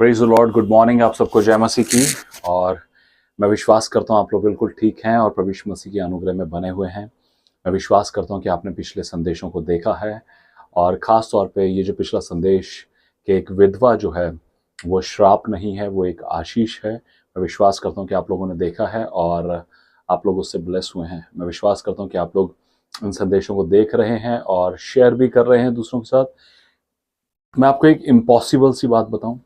Praise the Lord, good morning आप सबको, जय मसीह की। और मैं विश्वास करता हूँ आप लोग बिल्कुल ठीक हैं और प्रभु यीशु मसीह के अनुग्रह में बने हुए हैं। मैं विश्वास करता हूँ कि आपने पिछले संदेशों को देखा है और ख़ास तौर पे ये जो पिछला संदेश कि एक विधवा जो है वो श्राप नहीं है, वो एक आशीष है। मैं विश्वास करता हूँ कि आप लोगों ने देखा है और आप लोग उससे ब्लेस हुए हैं। मैं विश्वास करता हूँ कि आप लोग इन संदेशों को देख रहे हैं और शेयर भी कर रहे हैं दूसरों के साथ। मैं आपको एक इम्पॉसिबल सी बात बताऊं।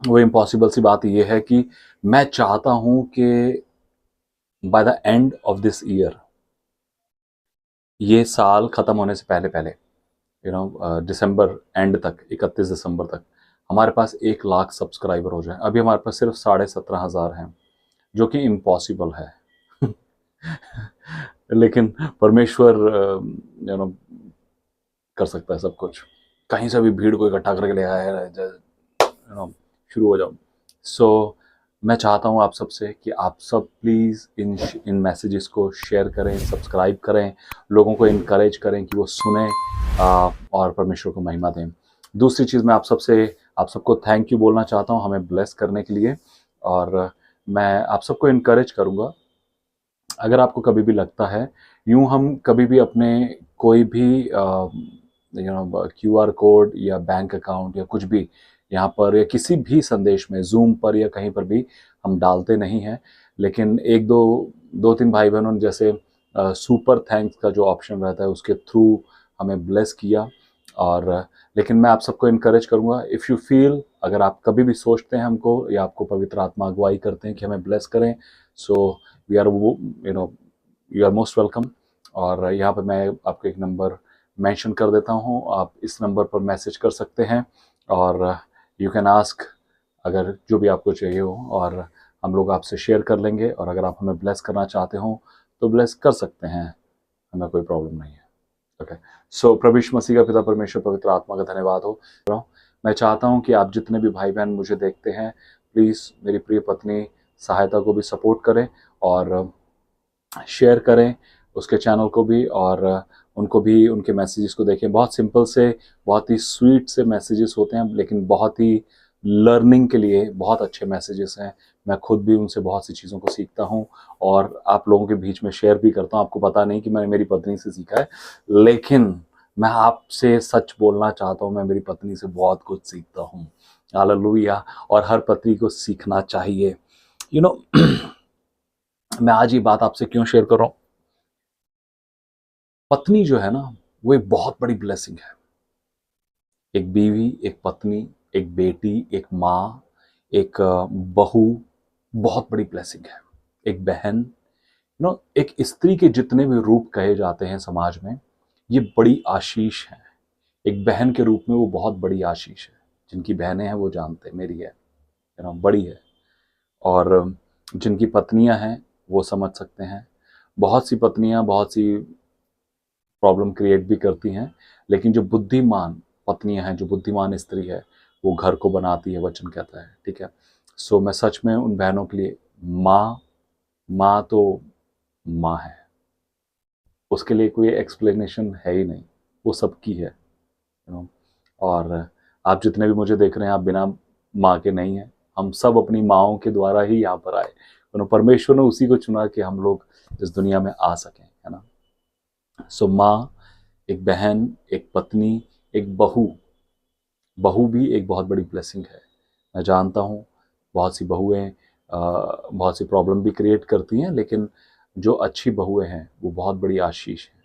वो इम्पॉसिबल सी बात ये है कि मैं चाहता हूं कि by the end of this year, ये साल खत्म होने से पहले पहले दिसंबर एंड तक, 31 दिसंबर तक हमारे पास 1 लाख सब्सक्राइबर हो जाए। अभी हमारे पास सिर्फ 17,500 हैं, जो कि इम्पॉसिबल है। लेकिन परमेश्वर कर सकता है सब कुछ। कहीं से भी भीड़ को इकट्ठा करके ले आया है, शुरू हो जाओ। सो मैं चाहता हूँ आप सबसे कि आप सब प्लीज़ इन मैसेजेस को शेयर करें, सब्सक्राइब करें, लोगों को इनकरेज करें कि वो सुने और परमेश्वर को महिमा दें। दूसरी चीज़, मैं आप सबको थैंक यू बोलना चाहता हूँ हमें ब्लेस करने के लिए। और मैं आप सबको इनकरेज करूँगा, अगर आपको कभी भी लगता है, यूँ हम कभी भी अपने कोई भी QR कोड या बैंक अकाउंट या कुछ भी यहाँ पर या किसी भी संदेश में, जूम पर या कहीं पर भी हम डालते नहीं हैं। लेकिन एक दो तीन भाई बहनों ने जैसे सुपर थैंक्स का जो ऑप्शन रहता है उसके थ्रू हमें ब्लेस किया। और लेकिन मैं आप सबको इनकरेज करूँगा, इफ़ यू फील, अगर आप कभी भी सोचते हैं हमको या आपको पवित्र आत्मा अगुवाई करते हैं कि हमें ब्लेस करें, so we are you are most welcome. और यहाँ पर मैं आपको एक नंबर मेंशन कर देता हूँ, आप इस नंबर पर मैसेज कर सकते हैं और यू कैन आस्क अगर जो भी आपको चाहिए हो, और हम लोग आपसे शेयर कर लेंगे। और अगर आप हमें ब्लेस करना चाहते हो तो ब्लेस कर सकते हैं, हमें कोई प्रॉब्लम नहीं है। ओके, सो प्रभु यीशु मसीह का पिता परमेश्वर पवित्र आत्मा का धन्यवाद हो। मैं चाहता हूँ कि आप जितने भी भाई बहन मुझे देखते हैं, प्लीज़ मेरी प्रिय पत्नी सहायता को भी सपोर्ट करें और शेयर करें उसके चैनल को भी, और उनको भी उनके मैसेजेस को देखें। बहुत सिंपल से, बहुत ही स्वीट से मैसेजेस होते हैं, लेकिन बहुत ही लर्निंग के लिए बहुत अच्छे मैसेजेस हैं। मैं खुद भी उनसे बहुत सी चीज़ों को सीखता हूं और आप लोगों के बीच में शेयर भी करता हूं। आपको पता नहीं कि मैंने मेरी पत्नी से सीखा है, लेकिन मैं आपसे सच बोलना चाहता हूं, मैं मेरी पत्नी से बहुत कुछ सीखता हूं। हालेलुया। और हर पत्नी को सीखना चाहिए। यू नो मैं आज ये बात आपसे क्यों शेयर कर रहा हूं? पत्नी जो है ना, वो एक बहुत बड़ी ब्लेसिंग है। एक बीवी, एक पत्नी, एक बेटी, एक माँ, एक बहू, बहुत बड़ी ब्लेसिंग है। एक बहन, एक स्त्री के जितने भी रूप कहे जाते हैं समाज में, ये बड़ी आशीष है। एक बहन के रूप में वो बहुत बड़ी आशीष है। जिनकी बहनें हैं वो जानते हैं, मेरी है, बड़ी है। और जिनकी पत्नियां हैं वो समझ सकते हैं। बहुत सी पत्नियां बहुत सी प्रॉब्लम क्रिएट भी करती हैं, लेकिन जो बुद्धिमान पत्नियां हैं, जो बुद्धिमान स्त्री है, वो घर को बनाती है, वचन कहता है। ठीक है। सो मैं सच में उन बहनों के लिए, माँ तो माँ है, उसके लिए कोई एक्सप्लेनेशन है ही नहीं, वो सबकी है। और आप जितने भी मुझे देख रहे हैं, आप बिना माँ के नहीं हैं। हम सब अपनी माँओं के द्वारा ही यहाँ पर आए। परमेश्वर ने उसी को चुना कि हम लोग इस दुनिया में आ सकें, है ना। सो माँ, एक बहन, एक पत्नी, एक बहू भी एक बहुत बड़ी ब्लेसिंग है। मैं जानता हूँ बहुत सी बहुएं बहुत सी प्रॉब्लम भी क्रिएट करती हैं, लेकिन जो अच्छी बहुएं हैं वो बहुत बड़ी आशीष हैं।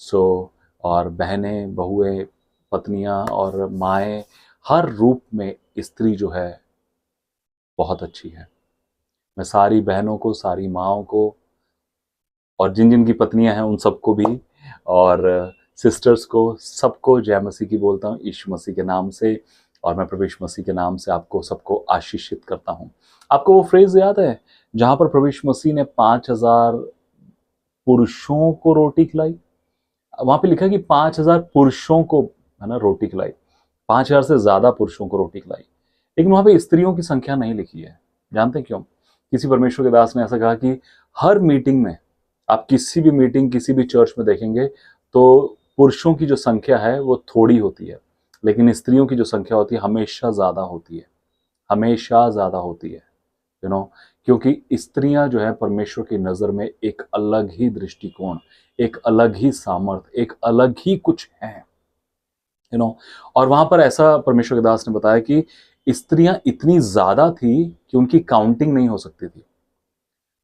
सो और बहनें, बहुएं, पत्नियाँ और माएँ, हर रूप में स्त्री जो है बहुत अच्छी है। मैं सारी बहनों को, सारी माँओं को, और जिन जिन की पत्नियां हैं उन सबको भी, और सिस्टर्स को, सबको जय मसीह की बोलता हूँ यीशु मसीह के नाम से। और मैं प्रभु यीशु मसीह के नाम से आपको सबको आशीषित करता हूँ। आपको वो फ्रेज याद है जहां पर प्रभु यीशु मसीह ने 5,000 पुरुषों को रोटी खिलाई? वहां पे लिखा है कि 5,000 पुरुषों को, है ना, रोटी खिलाई। 5,000 से ज्यादा पुरुषों को रोटी खिलाई, लेकिन वहां पे स्त्रियों की संख्या नहीं लिखी है। जानते हैं क्यों? किसी परमेश्वर के दास ने ऐसा कहा कि हर मीटिंग में, आप किसी भी मीटिंग, किसी भी चर्च में देखेंगे तो पुरुषों की जो संख्या है वो थोड़ी होती है, लेकिन स्त्रियों की जो संख्या होती है हमेशा ज्यादा होती है। हमेशा ज़्यादा होती है, क्योंकि स्त्रियां जो है परमेश्वर की नज़र में एक अलग ही दृष्टिकोण, एक अलग ही सामर्थ्य, एक अलग ही कुछ है, और वहां पर ऐसा परमेश्वर के दास ने बताया कि स्त्रियां इतनी ज़्यादा थी कि उनकी काउंटिंग नहीं हो सकती थी।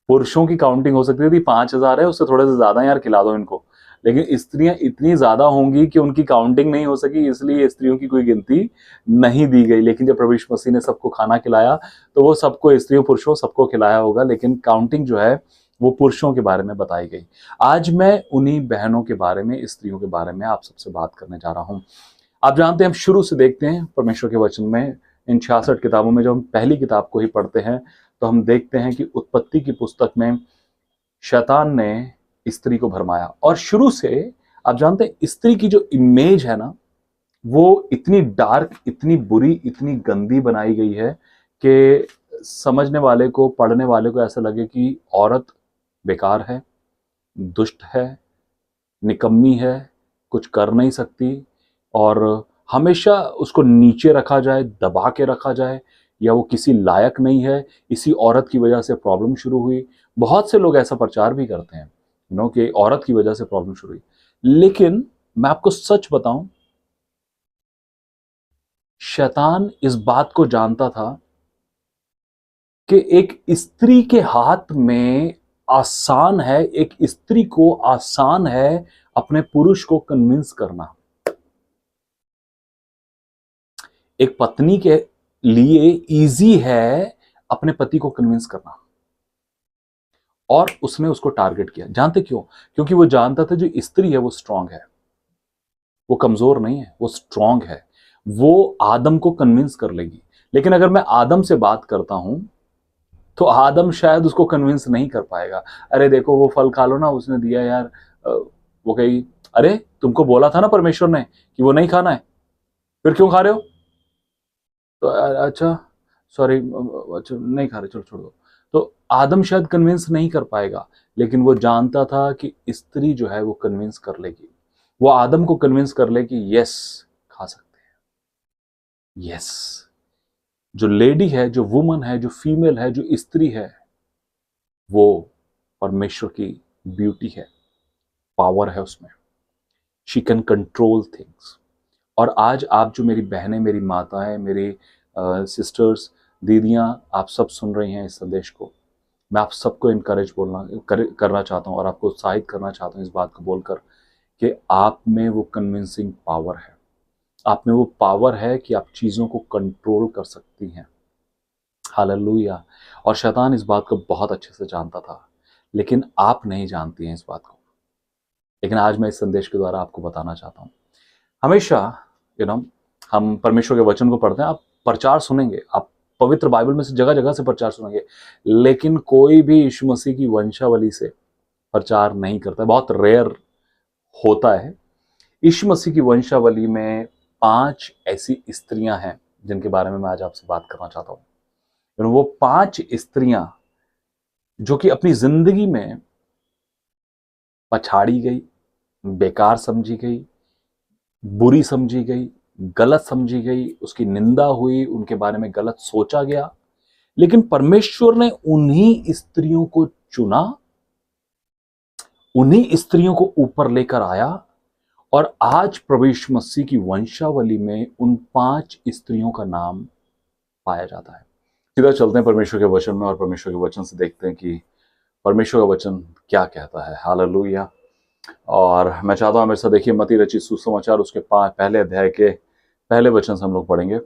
पुरुषों की काउंटिंग हो सकती थी 5,000 है, उससे थोड़े से ज्यादा यार खिला दो इनको, लेकिन स्त्रियां इतनी ज्यादा होंगी कि उनकी काउंटिंग नहीं हो सकी, इसलिए स्त्रियों की कोई गिनती नहीं दी गई। लेकिन जब प्रभु यीशु मसीह ने सबको खाना खिलाया तो वो सबको, स्त्रियों पुरुषों सबको खिलाया होगा, लेकिन काउंटिंग जो है वो पुरुषों के बारे में बताई गई। आज मैं उन्हीं बहनों के बारे में, स्त्रियों के बारे में आप सबसे बात करने जा रहा हूं। आप जानते हैं, हम शुरू से देखते हैं परमेश्वर के वचन में, इन 66 किताबों में जब हम पहली किताब को ही पढ़ते हैं तो हम देखते हैं कि उत्पत्ति की पुस्तक में शैतान ने स्त्री को भरमाया। और शुरू से आप जानते हैं स्त्री की जो इमेज है ना, वो इतनी डार्क, इतनी बुरी, इतनी गंदी बनाई गई है कि समझने वाले को, पढ़ने वाले को ऐसा लगे कि औरत बेकार है, दुष्ट है, निकम्मी है, कुछ कर नहीं सकती, और हमेशा उसको नीचे रखा जाए, दबा के रखा जाए, या वो किसी लायक नहीं है, इसी औरत की वजह से प्रॉब्लम शुरू हुई। बहुत से लोग ऐसा प्रचार भी करते हैं कि औरत की वजह से प्रॉब्लम शुरू हुई। लेकिन मैं आपको सच बताऊं, शैतान इस बात को जानता था कि एक स्त्री के हाथ में आसान है, एक स्त्री को आसान है अपने पुरुष को कन्विंस करना। एक पत्नी के लिए इजी है अपने पति को कन्विंस करना, और उसने उसको टारगेट किया। जानते क्यों? क्योंकि वो जानता था जो स्त्री है वो स्ट्रांग है, वो कमजोर नहीं है, वो स्ट्रांग है, वो आदम को कन्विंस कर लेगी। लेकिन अगर मैं आदम से बात करता हूं तो आदम शायद उसको कन्विंस नहीं कर पाएगा। अरे देखो वो फल खा लो ना, उसने दिया यार। वो कही, अरे तुमको बोला था ना परमेश्वर ने कि वो नहीं खाना है, फिर क्यों खा रहे हो? तो अच्छा सॉरी, अच्छा नहीं खा रहे, चलो छोड़ दो। तो आदम शायद कन्विंस नहीं कर पाएगा, लेकिन वो जानता था कि स्त्री जो है वो कन्विंस कर लेगी, वो आदम को कन्विंस कर ले कि यस खा सकते हैं। यस, जो लेडी है, जो वुमन है, जो फीमेल है, जो स्त्री है, वो परमेश्वर की ब्यूटी है, पावर है उसमें, शी कैन कंट्रोल थिंग्स। और आज आप जो मेरी बहनें, मेरी माताएं, मेरी सिस्टर्स, दीदियां, आप सब सुन रही हैं इस संदेश को, मैं आप सबको इनकरेज करना चाहता हूं और आपको उत्साहित करना चाहता हूं इस बात को बोलकर कि आप में वो कन्विंसिंग पावर है, आप में वो पावर है कि आप चीज़ों को कंट्रोल कर सकती हैं। हालेलुया। और शैतान इस बात को बहुत अच्छे से जानता था, लेकिन आप नहीं जानती हैं इस बात को। लेकिन आज मैं इस संदेश के द्वारा आपको बताना चाहता हूँ, हमेशा हम परमेश्वर के वचन को पढ़ते हैं, आप प्रचार सुनेंगे, आप पवित्र बाइबल में से जगह जगह से प्रचार सुनेंगे, लेकिन कोई भी यीशु मसीह की वंशावली से प्रचार नहीं करता, बहुत रेयर होता है। यीशु मसीह की वंशावली में 5 ऐसी स्त्रियां हैं जिनके बारे में मैं आज आपसे बात करना चाहता हूं। वो 5 स्त्रियां जो कि अपनी जिंदगी में पछाड़ी गई, बेकार समझी गई, बुरी समझी गई, गलत समझी गई, उसकी निंदा हुई, उनके बारे में गलत सोचा गया, लेकिन परमेश्वर ने उन्हीं स्त्रियों को चुना, उन्हीं स्त्रियों को ऊपर लेकर आया, और आज प्रभु यीशु मसीह की वंशावली में उन 5 स्त्रियों का नाम पाया जाता है। सीधा चलते हैं परमेश्वर के वचन में और परमेश्वर के वचन से देखते हैं कि परमेश्वर का वचन क्या कहता है। हालेलुया। और मैं चाहता हूं मेरे साथ देखिए, मत्ती रचित सुसमाचार उसके पहले अध्याय के पहले वचन से हम लोग पढ़ेंगे।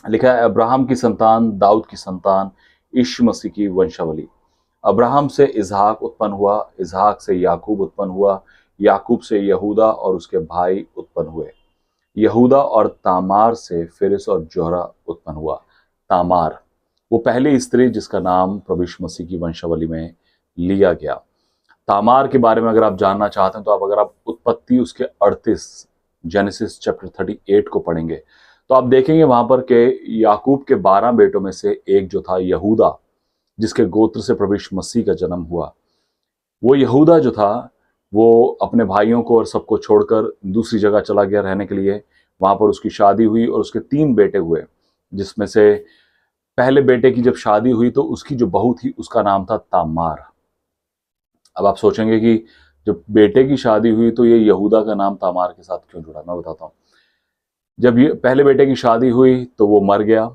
लिखा है, अब्राहम की संतान, दाऊद की संतान, यीशु मसीह की वंशावली। अब्राहम से इसहाक उत्पन्न हुआ, इसहाक से याकूब उत्पन्न हुआ, याकूब से यहूदा और उसके भाई उत्पन्न हुए, यहूदा और तामार से फिरिस और जोहरा उत्पन्न हुआ। तामार वो पहली स्त्री जिसका नाम प्रभु यीशु मसीह की वंशावली में लिया गया। तामार के बारे में अगर आप जानना चाहते हैं तो अगर आप उत्पत्ति उसके 38 जेनेसिस चैप्टर 38 को पढ़ेंगे तो आप देखेंगे वहां पर कि याकूब के 12 बेटों में से एक जो था यहूदा, जिसके गोत्र से प्रभु यीशु मसीह का जन्म हुआ, वो यहूदा जो था वो अपने भाइयों को और सबको छोड़कर दूसरी जगह चला गया रहने के लिए। वहां पर उसकी शादी हुई और उसके 3 बेटे हुए, जिसमें से पहले बेटे की जब शादी हुई तो उसकी जो बहू थी उसका नाम था तामार। अब आप सोचेंगे कि जब बेटे की शादी हुई तो ये यहूदा का नाम तामार के साथ क्यों जुड़ा, मैं बताता हूँ। जब ये पहले बेटे की शादी हुई तो वो मर गया।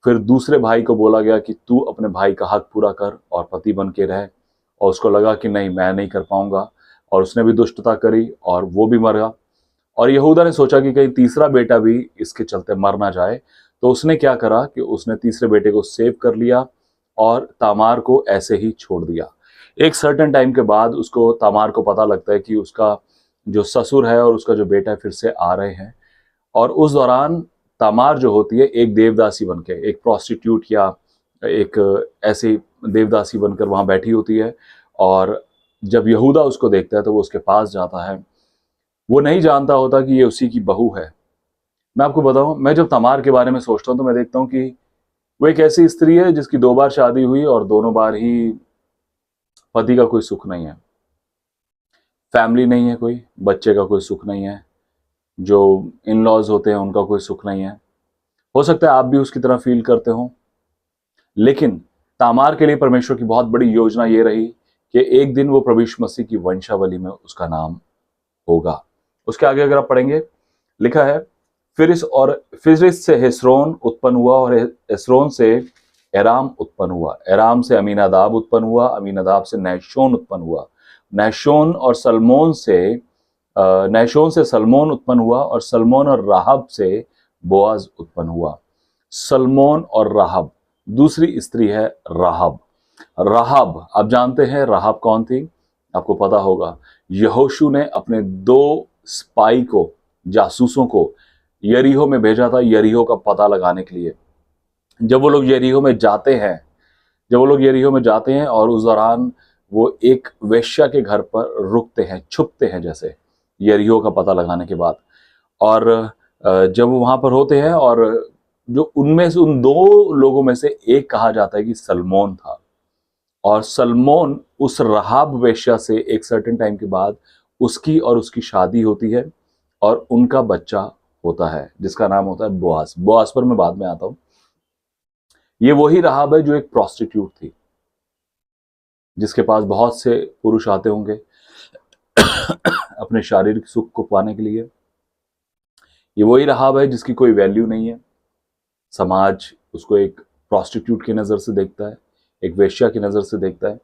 फिर दूसरे भाई को बोला गया कि तू अपने भाई का हक पूरा कर और पति बन के रह, और उसको लगा कि नहीं, मैं नहीं कर पाऊंगा, और उसने भी दुष्टता करी और वो भी मर गया। और यहूदा ने सोचा कि कहीं तीसरा बेटा भी इसके चलते मर ना जाए, तो उसने क्या करा कि उसने तीसरे बेटे को सेव कर लिया और तामार को ऐसे ही छोड़ दिया। एक सर्टेन टाइम के बाद उसको, तामार को पता लगता है कि उसका जो ससुर है और उसका जो बेटा है फिर से आ रहे हैं, और उस दौरान तामार जो होती है एक देवदासी बनके, एक प्रोस्टिट्यूट या एक ऐसे देवदासी बनकर वहां बैठी होती है। और जब यहूदा उसको देखता है तो वो उसके पास जाता है। वो नहीं जानता होता कि ये उसी की बहू है। मैं आपको बताऊं, मैं जब तमार के बारे में सोचता हूं तो मैं देखता हूं कि वो एक ऐसी स्त्री है जिसकी 2 बार शादी हुई और दोनों बार ही पति का कोई सुख नहीं है, फैमिली नहीं है, कोई बच्चे का कोई सुख नहीं है, जो इन लॉज होते हैं उनका कोई सुख नहीं है। हो सकता है आप भी उसकी तरह फील करते हो। लेकिन तामार के लिए परमेश्वर की बहुत बड़ी योजना ये रही कि एक दिन वो प्रभु यीशु मसीह की वंशावली में उसका नाम होगा। उसके आगे अगर आप पढ़ेंगे, लिखा है फिरिस से हेस्रोन उत्पन्न हुआ, और हेस्रोन से एराम उत्पन्न हुआ, एराम से अमीनादाब उत्पन्न हुआ, अमीनादाब से नहशोन उत्पन्न हुआ, नहशोन से सलमोन उत्पन्न हुआ, और सलमोन और राहब से बोआज उत्पन्न हुआ। सलमोन और राहब, दूसरी स्त्री है राहब। राहब, आप जानते हैं राहब कौन थी? आपको पता होगा, यहोशू ने अपने 2 स्पाई को, जासूसों को यरीहो में भेजा था यरीहो का पता लगाने के लिए। जब वो लोग यरीहो में जाते हैं और उस दौरान वो एक वेश्या के घर पर रुकते हैं, छुपते हैं जैसे, यरीहो का पता लगाने के बाद। और जब वो वहां पर होते हैं, और जो उनमें से उन 2 लोगों में से एक कहा जाता है कि सलमोन था, और सलमोन उस रहाब वेश्या से एक सर्टेन टाइम के बाद उसकी और उसकी शादी होती है और उनका बच्चा होता है जिसका नाम होता है बोआज। बोआज पर मैं बाद में आता हूं। ये वही रहाब है जो एक प्रोस्टिट्यूट थी, जिसके पास बहुत से पुरुष आते होंगे अपने शारीरिक सुख को पाने के लिए। ये वही रहाब है जिसकी कोई वैल्यू नहीं है। समाज उसको एक प्रोस्टिट्यूट की नजर से देखता है, एक वेश्या की नजर से देखता है,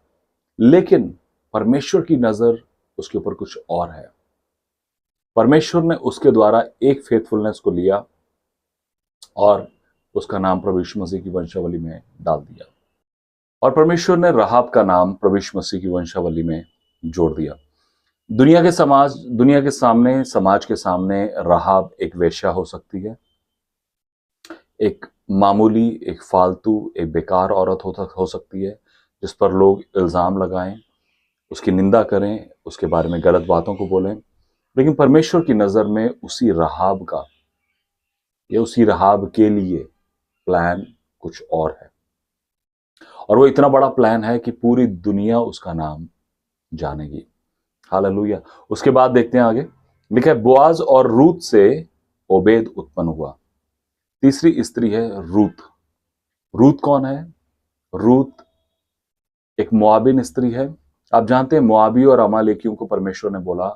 लेकिन परमेश्वर की नजर उसके ऊपर कुछ और है। परमेश्वर ने उसके द्वारा एक फेथफुलनेस को लिया और उसका नाम प्रभु यीशु मसीह की वंशावली में डाल दिया, और परमेश्वर ने राहाब का नाम प्रभु यीशु मसीह की वंशावली में जोड़ दिया। दुनिया के सामने, समाज के सामने राहाब एक वेश्या हो सकती है, एक मामूली, एक फालतू, एक बेकार औरत हो सकती है जिस पर लोग इल्ज़ाम लगाएं, उसकी निंदा करें, उसके बारे में गलत बातों को बोलें। लेकिन परमेश्वर की नज़र में उसी राहाब का या उसी राहाब के लिए प्लान कुछ और है, और वो इतना बड़ा प्लान है कि पूरी दुनिया उसका नाम जानेगी। हालेलुया। उसके बाद देखते हैं आगे, लिखा है बोआज और रूत से ओबेद उत्पन्न हुआ। तीसरी स्त्री है रूत। रूत कौन है? रूत एक मोआबिन स्त्री है। आप जानते हैं मोआबी और अमालेकियों को परमेश्वर ने बोला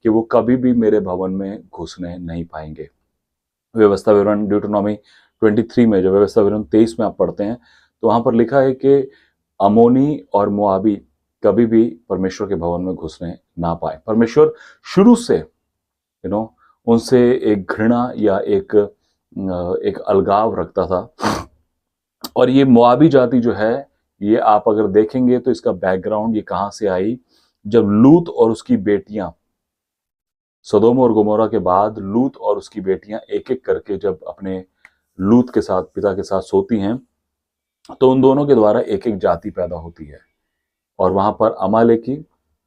कि वो कभी भी मेरे भवन में घुसने नहीं पाएंगे। व्यवस्था विवरण ड्यूटोनॉमी 23 में, जो व्यवस्था विवरण 23 में आप पढ़ते हैं तो वहां पर लिखा है कि अमोनी और मोआबी कभी भी परमेश्वर के भवन में घुसने ना पाए। परमेश्वर शुरू से उनसे एक घृणा या एक अलगाव रखता था। और ये मोआबी जाति जो है, ये आप अगर देखेंगे तो इसका बैकग्राउंड ये कहां से आई, जब लूत और उसकी बेटियां, सदोम और गोमोरा के बाद लूत और उसकी बेटियां एक एक करके जब अपने लूत के साथ, पिता के साथ सोती हैं, तो उन दोनों के द्वारा एक एक जाति पैदा होती है, और वहां पर अमालेकी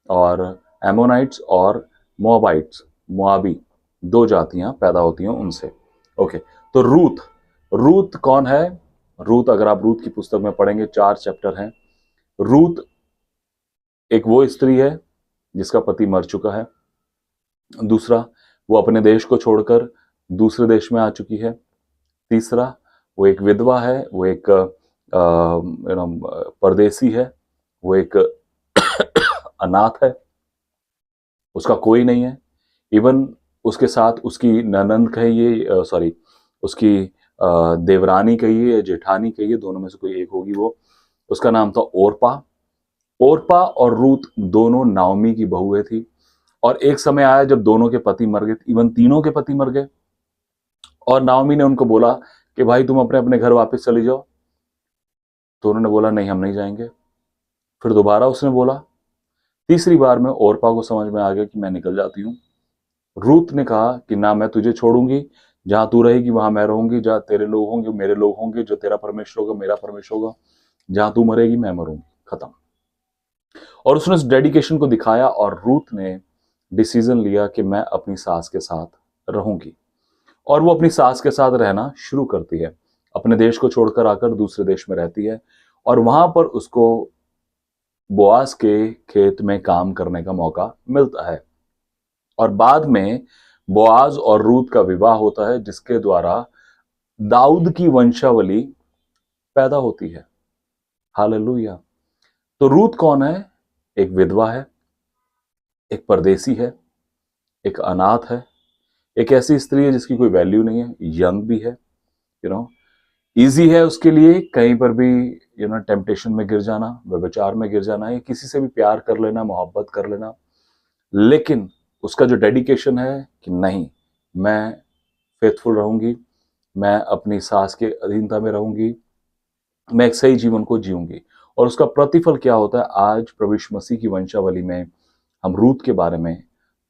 और एमोनाइट्स और मोआबाइट्स, मोआबी, 2 जातियां पैदा होती हैं उनसे। ओके, तो रूत कौन है? रूत, अगर आप रूत की पुस्तक में पढ़ेंगे, 4 चैप्टर हैं। रूत एक वो स्त्री है जिसका पति मर चुका है। दूसरा, वो अपने देश को छोड़कर दूसरे देश में आ चुकी है। तीसरा, वो एक विधवा है, वो एक परदेसी है, वो एक अनाथ है, उसका कोई नहीं है। इवन उसके साथ उसकी ननंद कहिए, सॉरी, उसकी देवरानी कहिए या जेठानी कहिए, दोनों में से कोई एक होगी वो। उसका नाम था ओरपा। ओरपा और रूत दोनों नाओमी की बहुएं थी। और एक समय आया जब दोनों के पति मर गए, इवन तीनों के पति मर गए, और नाओमी ने उनको बोला कि भाई तुम अपने अपने घर वापस चले जाओ। तो उन्होंने बोला नहीं, हम नहीं जाएंगे। फिर दोबारा उसने बोला। तीसरी बार में ओरपा को समझ में आ गया कि मैं निकल जाती हूँ। रूत ने कहा कि ना, मैं तुझे छोड़ूंगी, जहां तू रहेगी वहां मैं रहूंगी, जहां तेरे लोग होंगे मेरे लोग होंगे, जो तेरा परमेश्वर होगा मेरा परमेश्वर होगा, जहां तू मरेगी मैं मरूंगी, खत्म। और उसने उस डेडिकेशन को दिखाया, और रूत ने डिसीजन लिया कि मैं अपनी सास के साथ रहूंगी। और वो अपनी सास के साथ रहना शुरू करती है, अपने देश को छोड़कर आकर दूसरे देश में रहती है, और वहां पर उसको बोआज के खेत में काम करने का मौका मिलता है। और बाद में बोआज और रूत का विवाह होता है, जिसके द्वारा दाऊद की वंशावली पैदा होती है। हालेलुया। तो रूत कौन है? एक विधवा है, एक परदेसी है, एक अनाथ है, एक ऐसी स्त्री है जिसकी कोई वैल्यू नहीं है, यंग भी है, यू नो इजी है उसके लिए कहीं पर भी टेम्पटेशन में गिर जाना, व्यभिचार में गिर जाना, या किसी से भी प्यार कर लेना, मोहब्बत कर लेना। लेकिन उसका जो डेडिकेशन है कि नहीं, मैं फेथफुल रहूंगी, मैं अपनी सास के अधीनता में रहूंगी, मैं एक सही जीवन को जीऊंगी। और उसका प्रतिफल क्या होता है? आज प्रभु यीशु मसीह की वंशावली में हम रूत के बारे में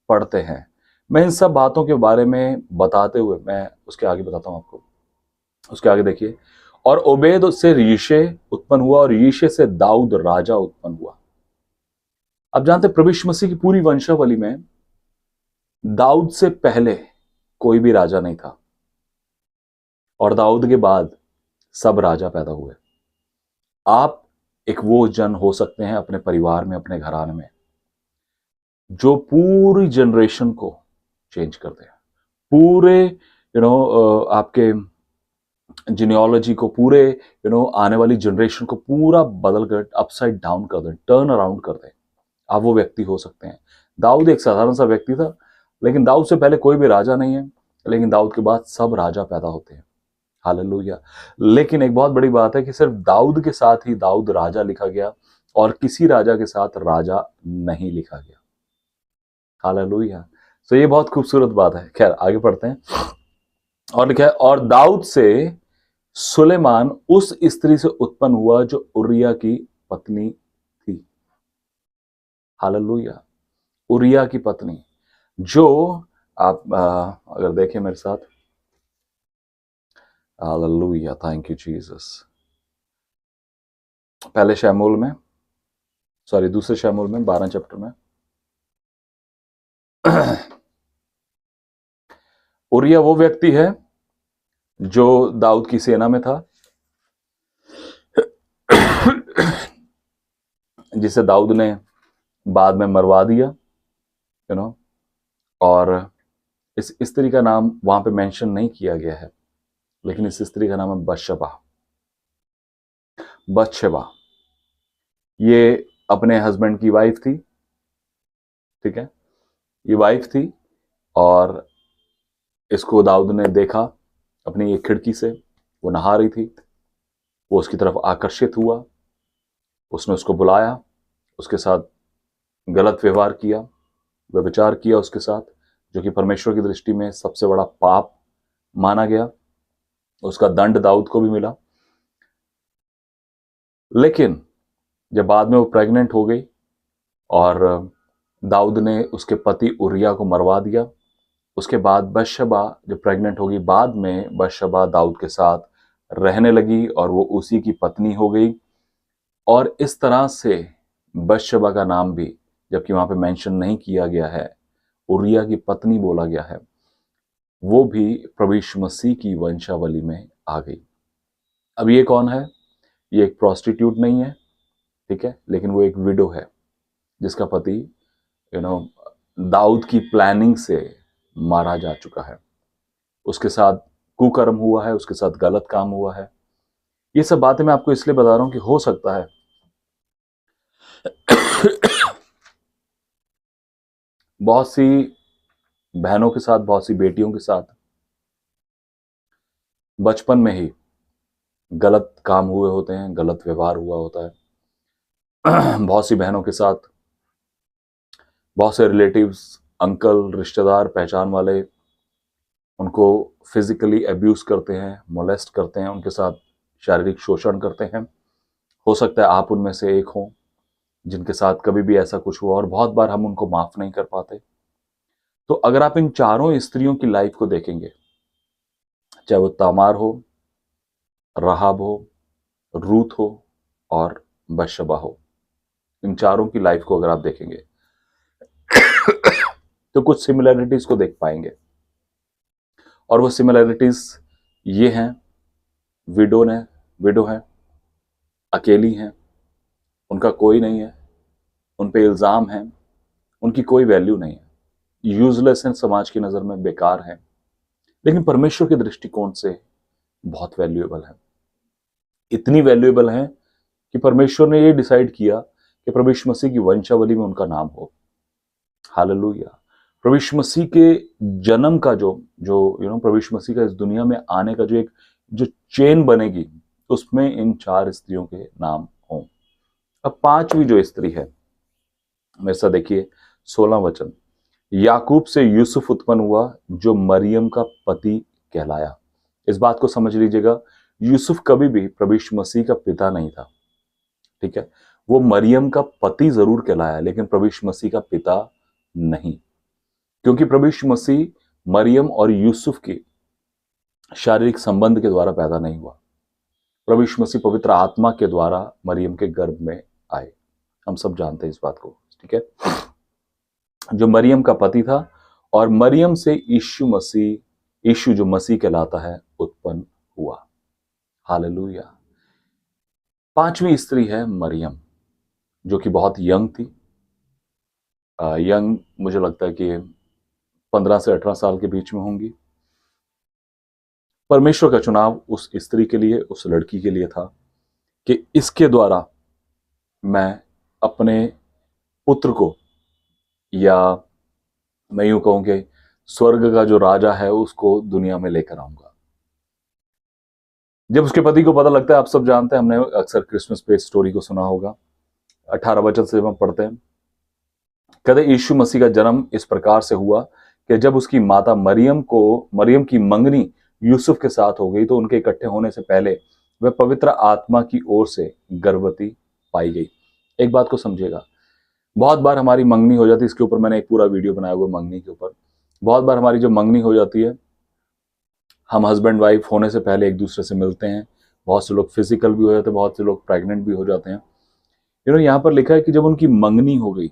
पढ़ते हैं। मैं इन सब बातों के बारे में बताते हुए मैं उसके आगे बताता हूं आपको। उसके आगे देखिए, और ओबेद से यीशे उत्पन्न हुआ, और यीशे से दाऊद राजा उत्पन्न हुआ। अब जानते प्रभु यीशु मसीह की पूरी वंशावली में दाऊद से पहले कोई भी राजा नहीं था, और दाऊद के बाद सब राजा पैदा हुए। आप एक वो जन हो सकते हैं अपने परिवार में, अपने घराने में, जो पूरी जनरेशन को चेंज कर दे, पूरे आपके जिनियोलॉजी को, पूरे आने वाली जनरेशन को पूरा बदल कर अपसाइड डाउन कर दे, टर्न अराउंड कर दे। आप वो व्यक्ति हो सकते हैं। दाऊद एक साधारण सा व्यक्ति था, लेकिन दाऊद से पहले कोई भी राजा नहीं है, लेकिन दाऊद के बाद सब राजा पैदा होते हैं। हालेलुया। लेकिन एक बहुत बड़ी बात है कि सिर्फ दाऊद के साथ ही दाऊद राजा लिखा गया, और किसी राजा के साथ राजा नहीं लिखा गया। हालेलुया। तो ये बहुत खूबसूरत बात है। खैर आगे पढ़ते हैं, और लिखा है, और दाऊद से सुलेमान उस स्त्री से उत्पन्न हुआ जो उरिया की पत्नी थी। हालेलुया। उरिया की पत्नी, जो आप अगर देखें मेरे साथ, हालेलुया, थैंक यू जीसस। पहले शमूएल में, सॉरी दूसरे शमूएल में 12 चैप्टर में उरिया वो व्यक्ति है जो दाऊद की सेना में था, जिसे दाऊद ने बाद में मरवा दिया, और इस स्त्री का नाम वहां पे मेंशन नहीं किया गया है, लेकिन इस स्त्री का नाम है बतशेबा। बतशेबा ये अपने हस्बैंड की वाइफ थी, ठीक है, ये वाइफ थी, और इसको दाऊद ने देखा अपनी एक खिड़की से, वो नहा रही थी, वो उसकी तरफ आकर्षित हुआ, उसने उसको बुलाया, उसके साथ गलत व्यवहार किया, व्यभिचार किया उसके साथ, जो कि परमेश्वर की दृष्टि में सबसे बड़ा पाप माना गया। उसका दंड दाऊद को भी मिला। लेकिन जब बाद में वो प्रेग्नेंट हो गई, और दाऊद ने उसके पति उरिया को मरवा दिया, उसके बाद बतशेबा जब प्रेग्नेंट होगी, बाद में बतशेबा दाऊद के साथ रहने लगी, और वो उसी की पत्नी हो गई। और इस तरह से बतशेबा का नाम भी, जबकि वहां पे मेंशन नहीं किया गया है, उरिया की पत्नी बोला गया है, वो भी प्रभु यीशु मसीह की वंशावली में आ गई। अब ये कौन है? ये एक प्रोस्टिट्यूट नहीं है, ठीक है, लेकिन वो एक विडो है, जिसका पति दाऊद की प्लानिंग से मारा जा चुका है। उसके साथ कुकर्म हुआ है, उसके साथ गलत काम हुआ है। ये सब बातें मैं आपको इसलिए बता रहा हूं कि हो सकता है बहुत सी बहनों के साथ, बहुत सी बेटियों के साथ बचपन में ही गलत काम हुए होते हैं, गलत व्यवहार हुआ होता है। बहुत सी बहनों के साथ बहुत से रिलेटिव्स, अंकल, रिश्तेदार, पहचान वाले उनको फिजिकली अब्यूज करते हैं, मोलेस्ट करते हैं, उनके साथ शारीरिक शोषण करते हैं। हो सकता है आप उनमें से एक हों जिनके साथ कभी भी ऐसा कुछ हुआ और बहुत बार हम उनको माफ नहीं कर पाते। तो अगर आप इन चारों स्त्रियों की लाइफ को देखेंगे, चाहे वो तामार हो, राहाब हो, रूथ हो और बशबा हो, इन चारों की लाइफ को अगर आप देखेंगे तो कुछ सिमिलरिटीज को देख पाएंगे। और वो सिमिलरिटीज ये हैं, विडो है, अकेली हैं, उनका कोई नहीं है, उन पे इल्जाम है, उनकी कोई वैल्यू नहीं है, यूजलेस हैं, समाज की नजर में बेकार हैं, लेकिन परमेश्वर के दृष्टिकोण से बहुत वैल्यूएबल है। इतनी वैल्यूएबल है कि परमेश्वर ने ये डिसाइड किया कि प्रभु यीशु मसीह की वंशावली में उनका नाम हो। हालेलुया। प्रभु यीशु मसीह के जन्म का जो जो प्रभु यीशु मसीह का इस दुनिया में आने का जो चेन बनेगी, उसमें इन चार स्त्रियों के नाम हों। अब पांचवी जो स्त्री है, मेरे साथ देखिए 16 वचन। याकूब से यूसुफ उत्पन्न हुआ जो मरियम का पति कहलाया। इस बात को समझ लीजिएगा, यूसुफ कभी भी प्रभु यीशु मसीह का पिता नहीं था, ठीक है। वो मरियम का पति जरूर कहलाया, लेकिन प्रभु यीशु मसीह का पिता नहीं, क्योंकि प्रभु यीशु मसीह मरियम और यूसुफ के शारीरिक संबंध के द्वारा पैदा नहीं हुआ। प्रभु यीशु मसीह पवित्र आत्मा के द्वारा मरियम के गर्भ में आए। हम सब जानते हैं इस बात को, ठीक है। जो मरियम का पति था और मरियम से यीशु जो मसीह कहलाता है उत्पन्न हुआ। हालेलुया। पांचवी स्त्री है मरियम, जो कि बहुत यंग थी। यंग मुझे लगता है कि 15 से 18 साल के बीच में होंगी। परमेश्वर का चुनाव उस स्त्री के लिए, उस लड़की के लिए था कि इसके द्वारा मैं अपने पुत्र को, या मैं यूं कहूं कि स्वर्ग का जो राजा है उसको दुनिया में लेकर आऊंगा। जब उसके पति को पता लगता है, आप सब जानते हैं, हमने अक्सर क्रिसमस पे स्टोरी को सुना होगा, 18 वचन से हम पढ़ते हैं। कहते यीशु मसीह का जन्म इस प्रकार से हुआ कि जब उसकी माता मरियम की मंगनी यूसुफ के साथ हो गई, तो उनके इकट्ठे होने से पहले वह पवित्र आत्मा की ओर से गर्भवती पाई गई। एक बात को समझिएगा, बहुत बार हमारी मंगनी हो जाती है, इसके ऊपर मैंने एक पूरा वीडियो बनाया हुआ मंगनी के ऊपर। बहुत बार हमारी जो मंगनी हो जाती है, हम हस्बैंड वाइफ होने से पहले एक दूसरे से मिलते हैं, बहुत से लोग फिजिकल भी हो जाते हैं, बहुत से लोग प्रेग्नेंट भी हो जाते हैं। यहाँ पर लिखा है कि जब उनकी मंगनी हो गई,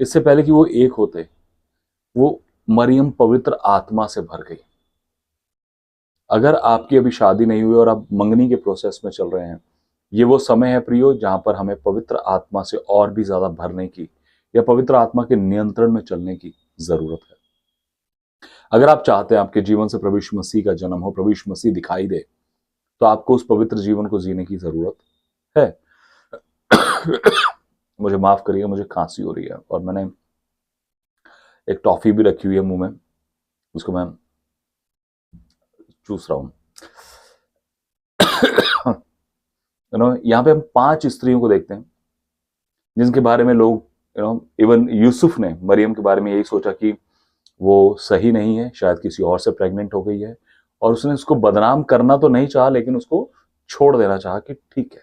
इससे पहले कि वो एक होते, वो मरियम पवित्र आत्मा से भर गई। अगर आपकी अभी शादी नहीं हुई और आप मंगनी के प्रोसेस में चल रहे हैं, ये वो समय है प्रियो जहां पर हमें पवित्र आत्मा से और भी ज्यादा भरने की, या पवित्र आत्मा के नियंत्रण में चलने की जरूरत है। अगर आप चाहते हैं आपके जीवन से प्रभु यीशु मसीह का जन्म हो, प्रभु यीशु मसीह दिखाई दे, तो आपको उस पवित्र जीवन को जीने की जरूरत है। मुझे माफ करिए, मुझे खांसी हो रही है और मैंने एक टॉफी भी रखी हुई है मुंह में, उसको मैं चूस रहा हूं। यहाँ पे हम 5 स्त्रियों को देखते हैं जिनके बारे में लोग इवन यूसुफ ने मरियम के बारे में यही सोचा कि वो सही नहीं है, शायद किसी और से प्रेग्नेंट हो गई है, और उसने उसको बदनाम करना तो नहीं चाहा, लेकिन उसको छोड़ देना चाहा कि ठीक है,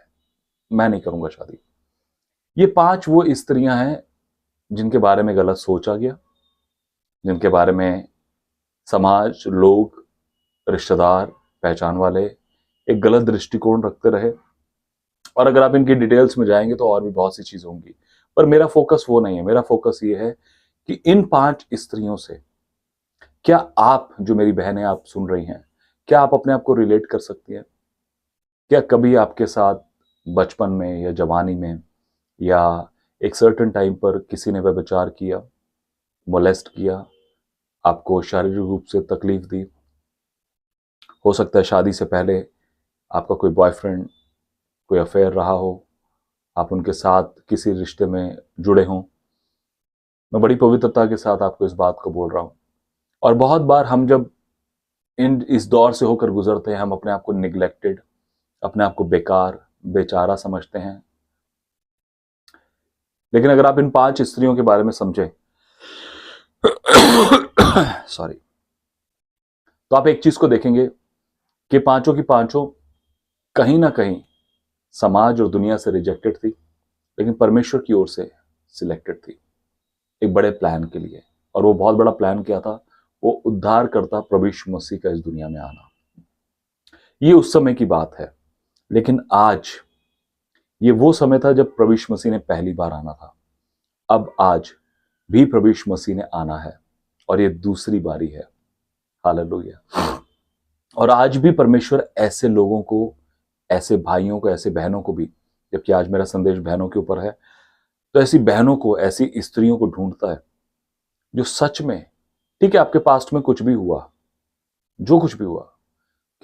मैं नहीं करूंगा शादी। ये 5 वो स्त्रियां हैं जिनके बारे में गलत सोचा गया, जिनके बारे में समाज, लोग, रिश्तेदार, पहचान वाले एक गलत दृष्टिकोण रखते रहे। और अगर आप इनकी डिटेल्स में जाएंगे तो और भी बहुत सी चीजें होंगी, पर मेरा फोकस वो नहीं है। मेरा फोकस ये है कि इन 5 स्त्रियों से क्या आप, जो मेरी बहनें आप सुन रही हैं, क्या आप अपने आप को रिलेट कर सकती हैं? क्या कभी आपके साथ बचपन में या जवानी में या एक सर्टेन टाइम पर किसी ने व्यभिचार किया, मोलेस्ट किया, आपको शारीरिक रूप से तकलीफ दी? हो सकता है शादी से पहले आपका कोई बॉयफ्रेंड कोई अफेयर रहा हो, आप उनके साथ किसी रिश्ते में जुड़े हों। मैं बड़ी पवित्रता के साथ आपको इस बात को बोल रहा हूं। और बहुत बार हम जब इस दौर से होकर गुजरते हैं, हम अपने आप को निग्लेक्टेड, अपने आप को बेकार, बेचारा समझते हैं। लेकिन अगर आप इन 5 स्त्रियों के बारे में समझें सॉरी, तो आप एक चीज को देखेंगे कि पांचों की पांचों कहीं ना कहीं समाज और दुनिया से रिजेक्टेड थी, लेकिन परमेश्वर की ओर से सिलेक्टेड थी एक बड़े प्लान के लिए। और वो बहुत बड़ा प्लान क्या था? वो उद्धार करता प्रभु यीशु मसीह का इस दुनिया में आना। ये उस समय की बात है, लेकिन आज ये वो समय था जब प्रभु यीशु मसीह ने पहली बार आना था। अब आज भी प्रभु यीशु मसीह ने आना है और ये दूसरी बारी है। हालेलुया। और आज भी परमेश्वर ऐसे लोगों को, ऐसे भाइयों को, ऐसे बहनों को भी, जबकि आज मेरा संदेश बहनों के ऊपर है, तो ऐसी बहनों को, ऐसी स्त्रियों को ढूंढता है जो सच में, ठीक है, आपके पास्ट में कुछ भी हुआ, जो कुछ भी हुआ,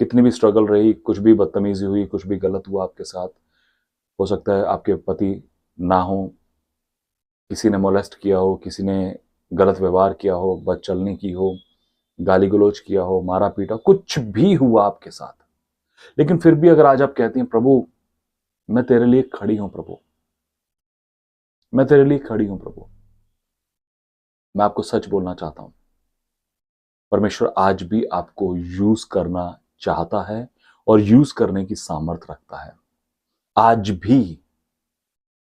कितनी भी स्ट्रगल रही, कुछ भी बदतमीजी हुई, कुछ भी गलत हुआ आपके साथ, हो सकता है आपके पति ना हो, किसी ने मोलेस्ट किया हो, किसी ने गलत व्यवहार किया हो, बदचलनी की हो, गाली गलौज किया हो, मारा पीटा, कुछ भी हुआ आपके साथ, लेकिन फिर भी अगर आज आप कहती हैं, प्रभु मैं तेरे लिए खड़ी हूं, प्रभु मैं तेरे लिए खड़ी हूं, प्रभु, मैं आपको सच बोलना चाहता हूं, परमेश्वर आज भी आपको यूज करना चाहता है और यूज करने की सामर्थ रखता है। आज भी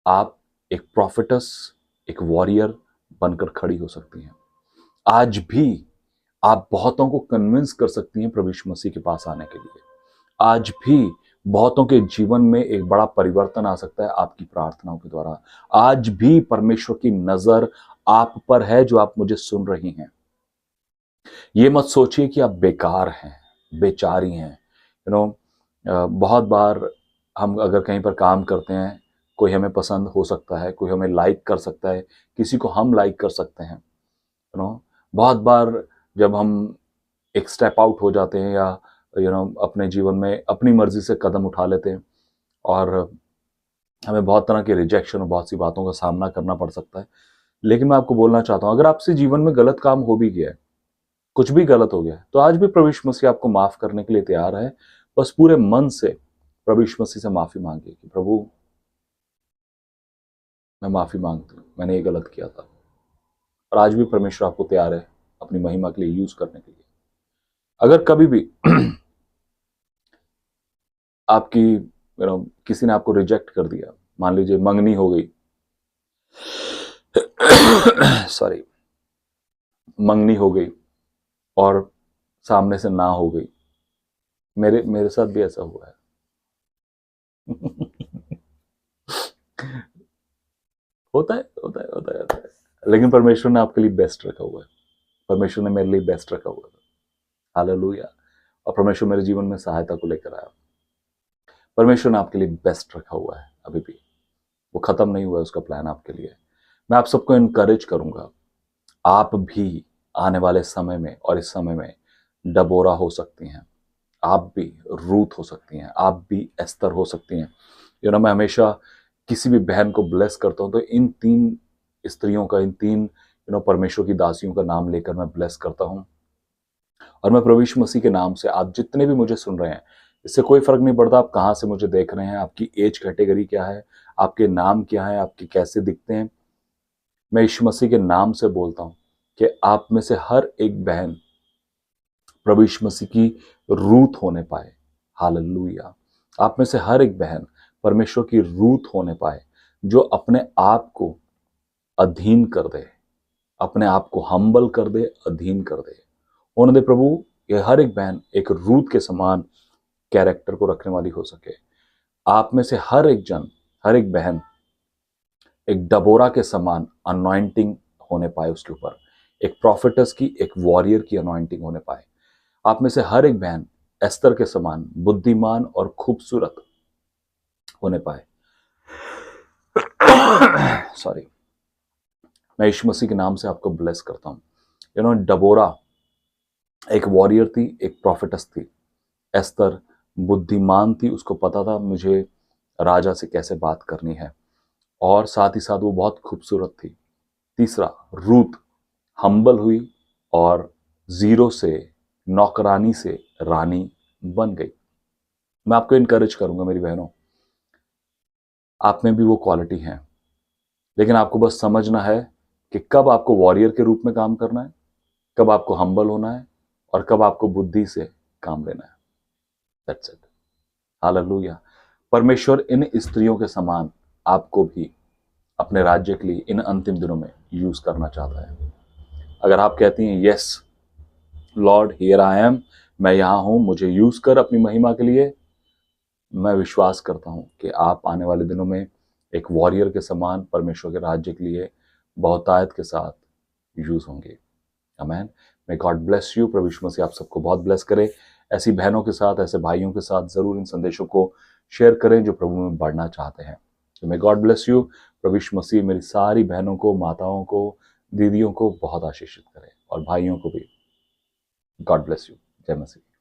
आप एक प्रॉफिटस, एक वॉरियर बनकर खड़ी हो सकती हैं। आज भी आप बहुतों को कन्विंस कर सकती हैं प्रभु यीशु मसीह के पास आने के लिए। आज भी बहुतों के जीवन में एक बड़ा परिवर्तन आ सकता है आपकी प्रार्थनाओं के द्वारा। आज भी परमेश्वर की नजर आप पर है जो आप मुझे सुन रही हैं। ये मत सोचिए कि आप बेकार हैं, बेचारी हैं। बहुत बार हम अगर कहीं पर काम करते हैं, कोई हमें पसंद हो सकता है, कोई हमें लाइक कर सकता है, किसी को हम लाइक कर सकते हैं। बहुत बार जब हम एक स्टेप आउट हो जाते हैं या अपने जीवन में अपनी मर्जी से कदम उठा लेते हैं और हमें बहुत तरह के रिजेक्शन और बहुत सी बातों का सामना करना पड़ सकता है। लेकिन मैं आपको बोलना चाहता हूं, अगर आपसे जीवन में गलत काम हो भी गया है, कुछ भी गलत हो गया है, तो आज भी प्रभु यीशु मसीह आपको माफ करने के लिए तैयार है। बस पूरे मन से प्रभु यीशु मसीह से माफी मांगिए कि प्रभु मैं माफी मांगती हूँ, मैंने ये गलत किया था। और आज भी परमेश्वर आपको तैयार है अपनी महिमा के लिए यूज करने के लिए। अगर कभी भी आपकी किसी ने आपको रिजेक्ट कर दिया, मान लीजिए मंगनी हो गई सॉरी, मंगनी हो गई और सामने से ना हो गई, मेरे साथ भी ऐसा हुआ है होता है, होता है, होता है, होता है। लेकिन परमेश्वर ने आपके लिए बेस्ट रखा हुआ है। परमेश्वर ने मेरे लिए बेस्ट रखा हुआ है। हालेलुया। और परमेश्वर मेरे जीवन में सहायता को लेकर आया। परमेश्वर ने आपके लिए बेस्ट रखा हुआ है, अभी भी वो खत्म नहीं हुआ है उसका प्लान आपके लिए। मैं आप सबको इनकरेज करूंगा, आप भी आने वाले समय में और इस समय में डबोरा हो सकती हैं, आप भी रूथ हो सकती हैं, आप भी एस्तर हो सकती हैं। मैं हमेशा किसी भी बहन को ब्लेस करता हूं तो इन 3 स्त्रियों का, इन 3 परमेश्वर की दासियों का नाम लेकर मैं ब्लेस करता हूं। और मैं प्रभु यीशु मसीह के नाम से आप जितने भी मुझे सुन रहे हैं, इससे कोई फर्क नहीं पड़ता आप कहां से मुझे देख रहे हैं, आपकी एज कैटेगरी क्या है, आपके नाम क्या है, आपके कैसे दिखते हैं, मैं यीशु मसीह के नाम से बोलता हूं कि आप में से हर एक बहन प्रभु यीशु मसीह की रूथ होने पाए। हालेलुया। आप में से हर एक बहन परमेश्वर की रूथ होने पाए, जो अपने आप को अधीन कर दे, अपने आप को हम्बल कर दे, अधीन कर दे। होने दे प्रभु, ये हर एक बहन एक रूथ के समान कैरेक्टर को रखने वाली हो सके। आप में से हर एक जन, हर एक बहन एक डबोरा के समान अनॉइंटिंग होने पाए उसके ऊपर, एक प्रॉफिटस की, एक वॉरियर की अनॉइंटिंग होने पाए। आप में से हर एक बहन एस्तर के समान बुद्धिमान और खूबसूरत होने पाए। सॉरी, मैं यीशु मसीह के नाम से आपको ब्लेस करता हूं। डबोरा एक वॉरियर थी, एक प्रॉफिटस थी। एस्तर बुद्धिमान थी, उसको पता था मुझे राजा से कैसे बात करनी है, और साथ ही साथ वो बहुत खूबसूरत थी। तीसरा, रूथ हम्बल हुई और जीरो से, नौकरानी से रानी बन गई। मैं आपको इनकरेज करूंगा मेरी बहनों, आप में भी वो क्वालिटी है, लेकिन आपको बस समझना है कि कब आपको वॉरियर के रूप में काम करना है, कब आपको हम्बल होना है, और कब आपको बुद्धि से काम लेना है। That's it. हालेलुया। परमेश्वर इन स्त्रियों के समान आपको भी अपने राज्य के लिए इन अंतिम दिनों में यूज करना चाहता है। अगर आप कहती हैं yes Lord here I am, मैं यहां हूं, मुझे यूज कर अपनी महिमा के लिए, मैं विश्वास करता हूं कि आप आने वाले दिनों में एक वॉरियर के समान परमेश्वर के राज्य के लिए बहुतायत के साथ यूज होंगे। Amen. May God bless you. प्रभु यीशु मसीह आप सबको बहुत ब्लेस करे। ऐसी बहनों के साथ, ऐसे भाइयों के साथ जरूर इन संदेशों को शेयर करें जो प्रभु में बढ़ना चाहते हैं। तो मे गॉड ब्लेस यू। प्रभु यीशु मसीह मेरी सारी बहनों को, माताओं को, दीदियों को बहुत आशीषित करे, और भाइयों को भी। God bless you. जय मसीह।